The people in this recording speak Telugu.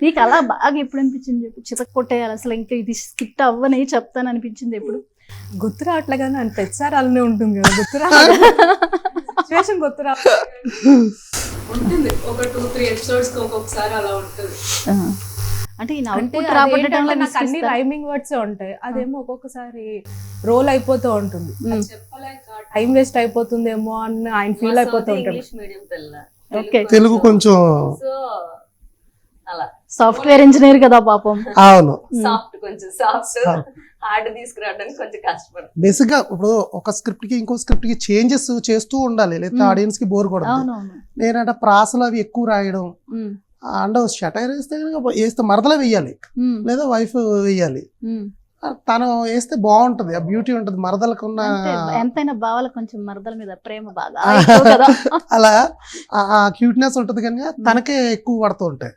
నీకు అలా బాగా ఎప్పుడు అనిపించింది చెప్పు, చితక్ కొట్టేయాలి అసలు, ఇంకా ఇది స్కిట్ అవ్వని చెప్తాను అనిపించింది ఎప్పుడు? గుర్తు రావట్లేగానే అని ప్రతిసారి అలానే ఉంటుంది కదా, సిచ్యువేషన్ గుర్తు ఉంటుంది. ఒక 2-3 ఎపిసోడ్స్ ఒక్కొక్కసారి అలా ఉంటుంది. అంటే ఈ అంటే అవుట్పుట్ రాబట్టడంలో నాకు అన్ని రైమింగ్ వర్డ్స్ ఉంటాయి, అదేమో ఒక్కొక్కసారి రోల్ అయిపోతూ ఉంటుంది. చెప్పలేక టైం వేస్ట్ అయిపోతుందేమో అని ఆయన ఫీల్ అయిపోతూ ఉంటాడు. ఇంగ్లీష్ మీడియం పిల్ల, ఓకే, తెలుగు కొంచెం సో అలా సాఫ్ట్వేర్ ఇంజనీర్ కదా పాపం. అవును, సాఫ్ట్, కొంచెం సాఫ్ట్ హార్డ్ తీసుకురావడానికి కొంచెం కష్టపడుతుంది. బేసిక్ గా ఇప్పుడు ఒక స్క్రిప్ట్ కి ఇంకో స్క్రిప్ట్ కి చేంజెస్ చేస్తూ ఉండాలి, లేదా ఆడియన్స్ కి బోర్ కొడదు. అవునవును. నేనంటే ప్రాసలు అవి ఎక్కువ రాయడం, అండ్ షటైర్ వేస్తే వేస్తే మరదలే వెయ్యాలి, లేదా వైఫ్ వెయ్యాలి. తను వేస్తే బాగుంటది, ఆ బ్యూటీ ఉంటది మరదలకున్న. ఎంతైనా బావాల కొంచెం మరదల మీద ప్రేమ బాగా ఎక్కువ కదా. అలా ఆ క్యూట్నెస్ ఉంటది కనుక తనకే ఎక్కువ పడుతూ ఉంటాయి.